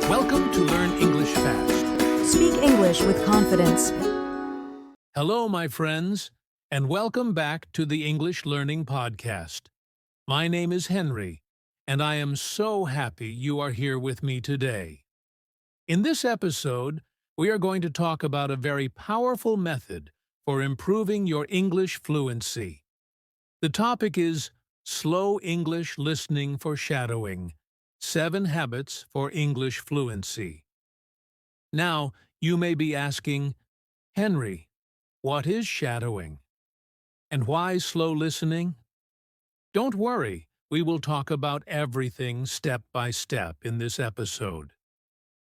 Welcome to Learn English Fast. Speak English with confidence. Hello, my friends, and welcome back to the English Learning Podcast. My name is Henry, and I am so happy you are here with me today. In this episode, we are going to talk about a very powerful method for improving your English fluency. The topic is Slow English Listening for Shadowing: 7 Habits for English Fluency. Now, you may be asking, Henry, what is shadowing? And why slow listening? Don't worry, we will talk about everything step by step in this episode.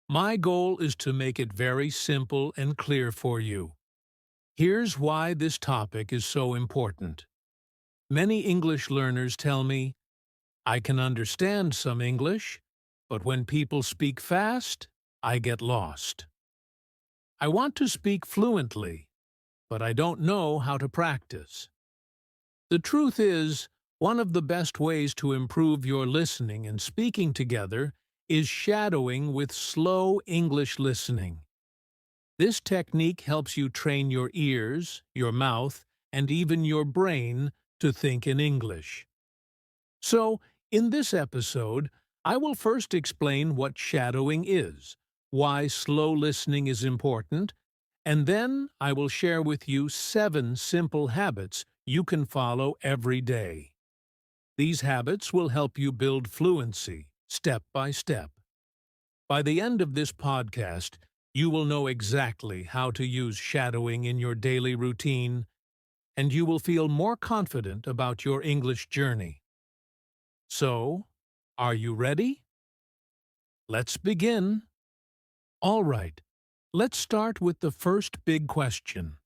My goal is to make it very simple and clear for you. Here's why this topic is so important. Many English learners tell me, I can understand some English, but when people speak fast, I get lost. I want to speak fluently, but I don't know how to practice. The truth is, one of the best ways to improve your listening and speaking together is shadowing with slow English listening. This technique helps you train your ears, your mouth, and even your brain to think in English. So, in this episode, I will first explain what shadowing is, why slow listening is important, and then I will share with you 7 simple habits you can follow every day. These habits will help you build fluency, step by step. By the end of this podcast, you will know exactly how to use shadowing in your daily routine, and you will feel more confident about your English journey. So, are you ready? Let's begin. All right, let's start with the first big question.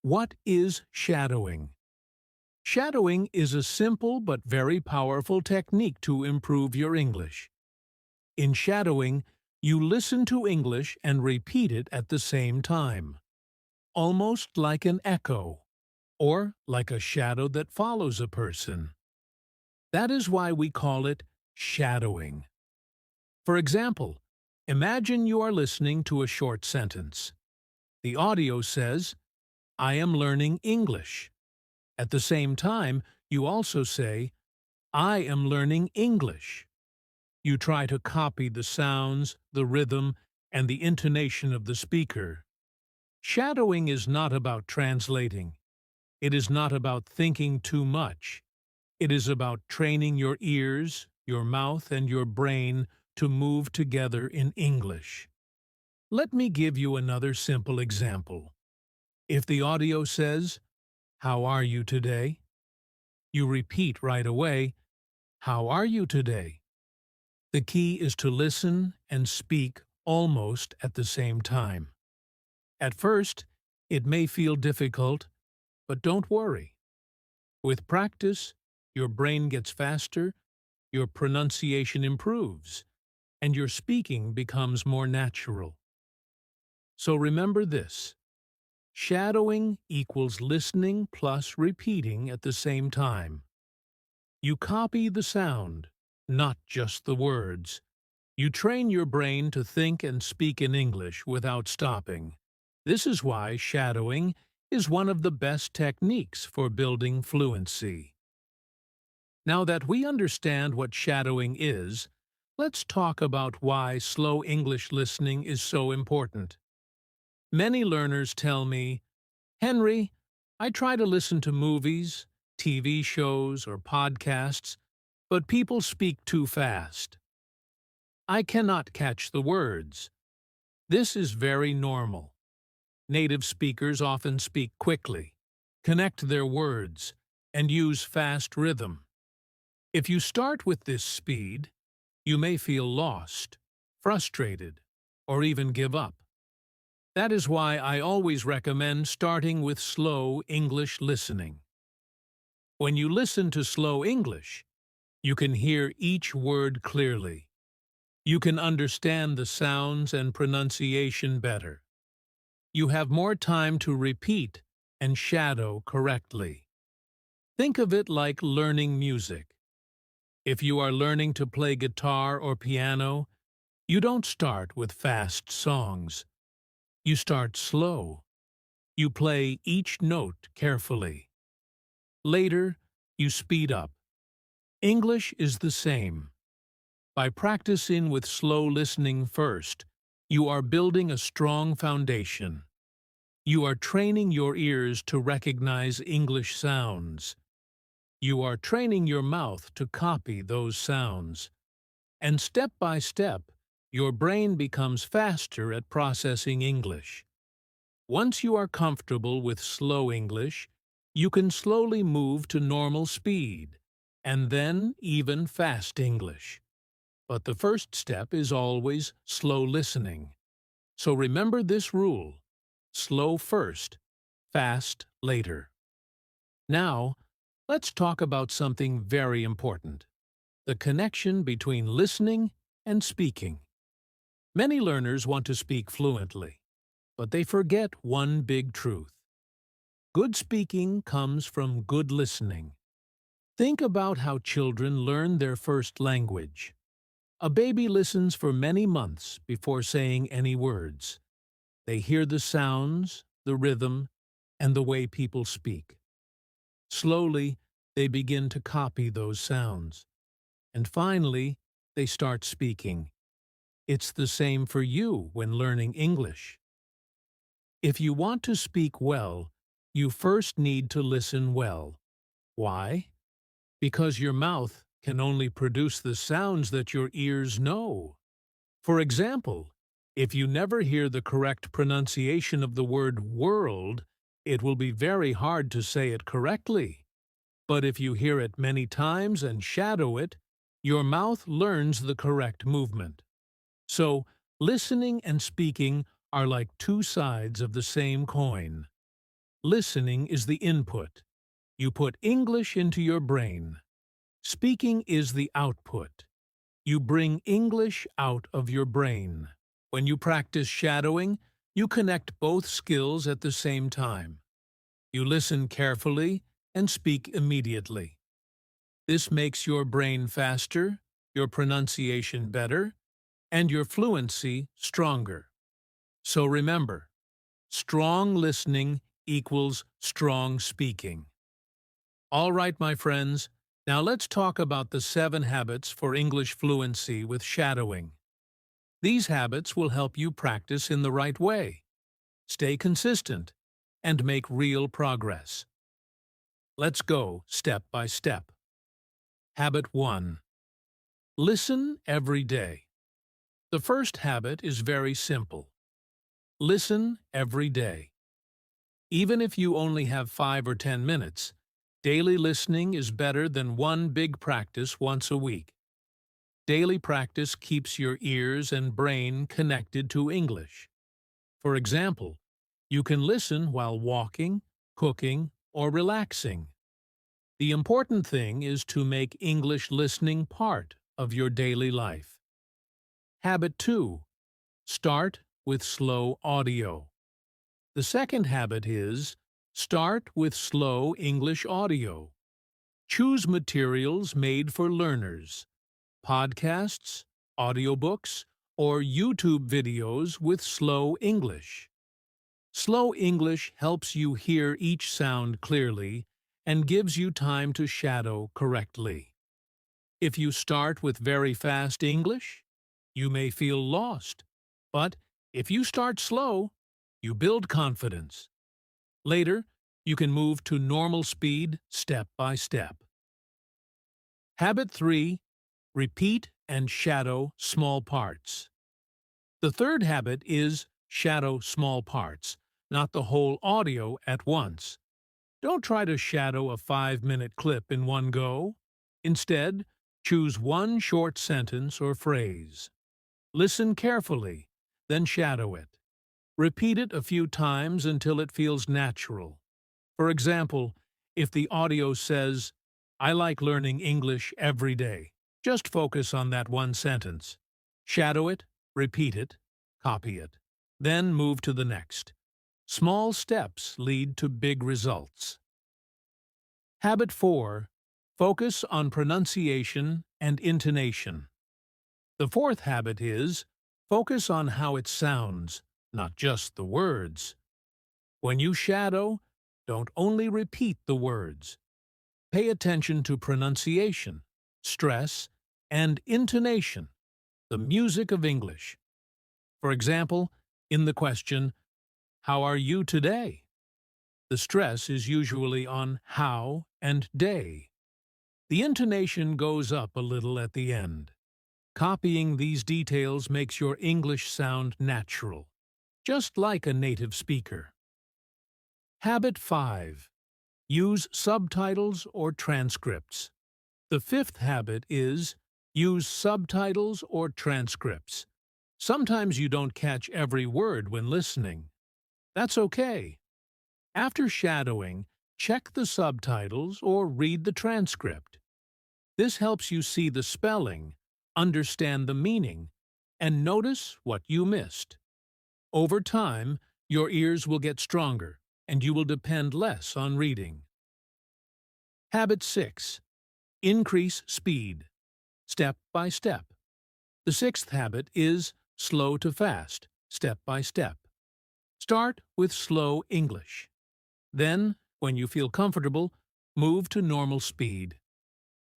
What is shadowing? Shadowing is a simple but very powerful technique to improve your English. In shadowing, you listen to English and repeat it at the same time, almost like an echo, or like a shadow that follows a person. That is why we call it shadowing. For example, imagine you are listening to a short sentence. The audio says, I am learning English. At the same time, you also say, I am learning English. You try to copy the sounds, the rhythm, and the intonation of the speaker. Shadowing is not about translating. It is not about thinking too much. It is about training your ears, your mouth, and your brain to move together in English. Let me give you another simple example. If the audio says, How are you today? You repeat right away, How are you today? The key is to listen and speak almost at the same time. At first, it may feel difficult, but don't worry. With practice, your brain gets faster, your pronunciation improves, and your speaking becomes more natural. So remember this: shadowing equals listening plus repeating at the same time. You copy the sound, not just the words. You train your brain to think and speak in English without stopping. This is why shadowing is one of the best techniques for building fluency. Now that we understand what shadowing is, let's talk about why slow English listening is so important. Many learners tell me, Henry, I try to listen to movies, TV shows, or podcasts, but people speak too fast. I cannot catch the words. This is very normal. Native speakers often speak quickly, connect their words, and use fast rhythm. If you start with this speed, you may feel lost, frustrated, or even give up. That is why I always recommend starting with slow English listening. When you listen to slow English, you can hear each word clearly. You can understand the sounds and pronunciation better. You have more time to repeat and shadow correctly. Think of it like learning music. If you are learning to play guitar or piano, You don't start with fast songs. You start slow. You play each note carefully. Later, you speed up. English is the same. By practicing with slow listening first, you are building a strong foundation. You are training your ears to recognize English sounds. You are training your mouth to copy those sounds. And step by step, your brain becomes faster at processing English. Once you are comfortable with slow English, you can slowly move to normal speed, and then even fast English. But the first step is always slow listening. So remember this rule: slow first, fast later. Now, let's talk about something very important: the connection between listening and speaking. Many learners want to speak fluently, but they forget one big truth. Good speaking comes from good listening. Think about how children learn their first language. A baby listens for many months before saying any words. They hear the sounds, the rhythm, and the way people speak. Slowly, they begin to copy those sounds. And finally, they start speaking. It's the same for you when learning English. If you want to speak well, you first need to listen well. Why? Because your mouth can only produce the sounds that your ears know. For example, if you never hear the correct pronunciation of the word world, it will be very hard to say it correctly. But if you hear it many times and shadow it, your mouth learns the correct movement. So, listening and speaking are like two sides of the same coin. Listening is the input. You put English into your brain. Speaking is the output. You bring English out of your brain. When you practice shadowing, you connect both skills at the same time. You listen carefully and speak immediately. This makes your brain faster, your pronunciation better, and your fluency stronger. So remember, strong listening equals strong speaking. All right, my friends, now let's talk about the 7 habits for English fluency with shadowing. These habits will help you practice in the right way, stay consistent, and make real progress. Let's go step by step. Habit 1. Listen every day. The first habit is very simple. Listen every day. Even if you only have 5 or 10 minutes, daily listening is better than one big practice once a week. Daily practice keeps your ears and brain connected to English. For example, you can listen while walking, cooking, or relaxing. The important thing is to make English listening part of your daily life. Habit 2. Start with slow audio. The second habit is start with slow English audio. Choose materials made for learners: podcasts, audiobooks, or YouTube videos with slow English. Slow English helps you hear each sound clearly and gives you time to shadow correctly. If you start with very fast English, you may feel lost. But if you start slow, you build confidence. Later, you can move to normal speed step by step. Habit 3. Repeat and shadow small parts. The third habit is shadow small parts, not the whole audio at once. Don't try to shadow a 5-minute clip in one go. Instead, choose one short sentence or phrase. Listen carefully, then shadow it. Repeat it a few times until it feels natural. For example, if the audio says, "I like learning English every day," just focus on that one sentence. Shadow it, repeat it, copy it. Then move to the next. Small steps lead to big results. Habit 4. Focus on pronunciation and intonation. The fourth habit is Focus on how it sounds, not just the words. When you shadow, don't only repeat the words. Pay attention to pronunciation, stress, and intonation, the music of English. For example, in the question, "How are you today?" the stress is usually on how and day. The intonation goes up a little at the end. Copying these details makes your English sound natural, just like a native speaker. Habit 5. Use subtitles or transcripts. The fifth habit is use subtitles or transcripts. Sometimes you don't catch every word when listening. That's okay. After shadowing, check the subtitles or read the transcript. This helps you see the spelling, understand the meaning, and notice what you missed. Over time, your ears will get stronger, and you will depend less on reading. Habit 6. Increase speed, step by step. The sixth habit is slow to fast, step by step. Start with slow English. Then, when you feel comfortable, move to normal speed.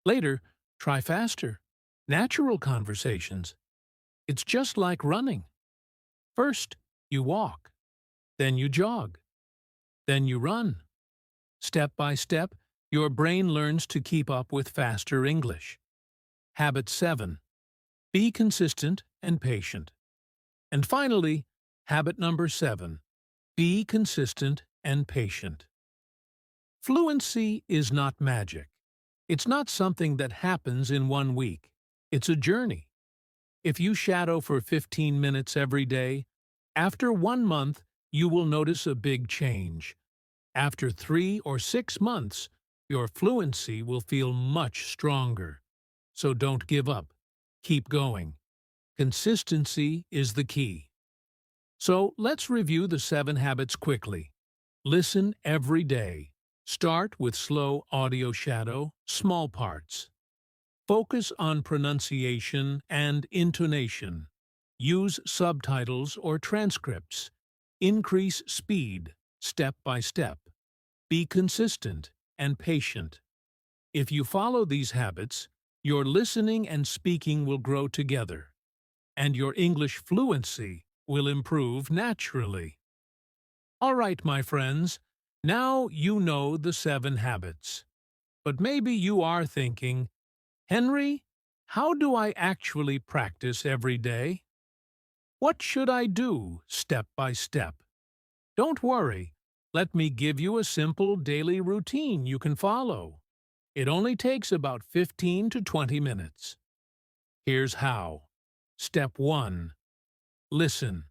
Later, try faster, natural conversations. It's just like running. First, you walk. Then you jog. Then you run. Step by step, your brain learns to keep up with faster English. Habit 7. Be consistent and patient. And finally, habit number 7. Be consistent and patient. Fluency is not magic. It's not something that happens in 1 week. It's a journey. If you shadow for 15 minutes every day, after 1 month, you will notice a big change. After 3 or 6 months, your fluency will feel much stronger. So don't give up. Keep going. Consistency is the key. So let's review the 7 habits quickly. Listen every day. Start with slow audio shadow, small parts. Focus on pronunciation and intonation. Use subtitles or transcripts. Increase speed, step by step. Be consistent and patient. If you follow these habits, your listening and speaking will grow together, and your English fluency will improve naturally. All right, my friends, now you know the 7 habits. But maybe you are thinking, "Henry, how do I actually practice every day? What should I do step by step?" Don't worry, let me give you a simple daily routine you can follow. It only takes about 15 to 20 minutes. Here's how. Step 1. Listen.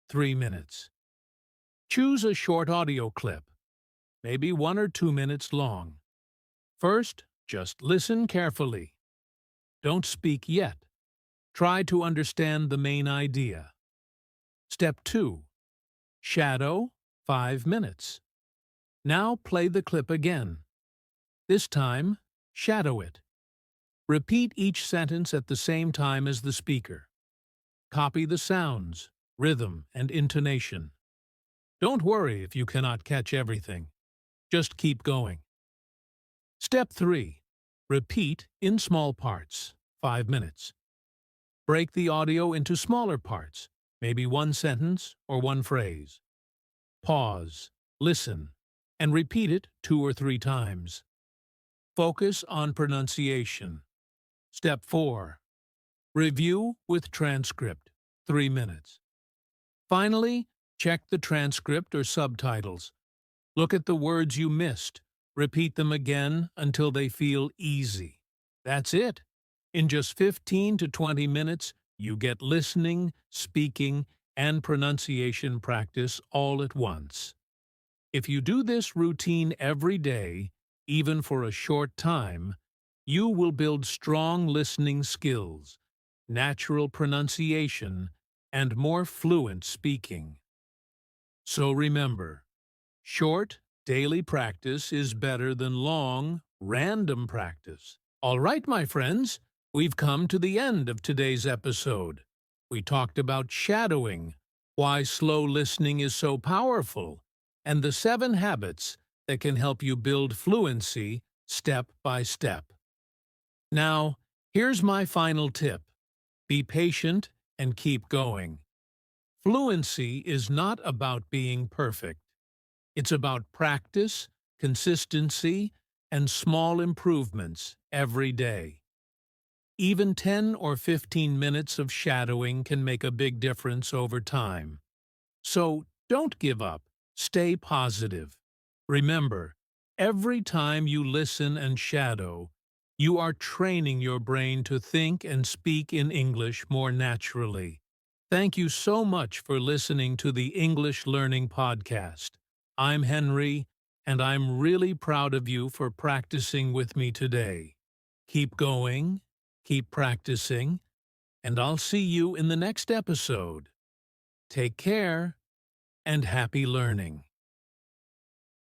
3 minutes. Choose a short audio clip, maybe 1 or 2 minutes long. First, just listen carefully. Don't speak yet. Try to understand the main idea. Step 2. Shadow, 5 minutes. Now play the clip again. This time, shadow it. Repeat each sentence at the same time as the speaker. Copy the sounds, rhythm, and intonation. Don't worry if you cannot catch everything. Just keep going. Step 3. Repeat in small parts, 5 minutes. Break the audio into smaller parts, maybe 1 sentence or 1 phrase. Pause, listen, and repeat it 2 or 3 times. Focus on pronunciation. Step 4. Review with transcript, 3 minutes. Finally, check the transcript or subtitles. Look at the words you missed. Repeat them again until they feel easy. That's it. In just 15 to 20 minutes, you get listening, speaking, and pronunciation practice all at once. If you do this routine every day, even for a short time, you will build strong listening skills, natural pronunciation, and more fluent speaking. So remember, short, daily practice is better than long, random practice. All right, my friends, we've come to the end of today's episode. We talked about shadowing, why slow listening is so powerful, and the 7 habits that can help you build fluency step by step. Now, here's my final tip. Be patient and keep going. Fluency is not about being perfect. It's about practice, consistency, and small improvements every day. Even 10 or 15 minutes of shadowing can make a big difference over time. So don't give up. Stay positive. Remember, every time you listen and shadow, you are training your brain to think and speak in English more naturally. Thank you so much for listening to the English Learning Podcast. I'm Henry, and I'm really proud of you for practicing with me today. Keep going, keep practicing, and I'll see you in the next episode. Take care, and happy learning.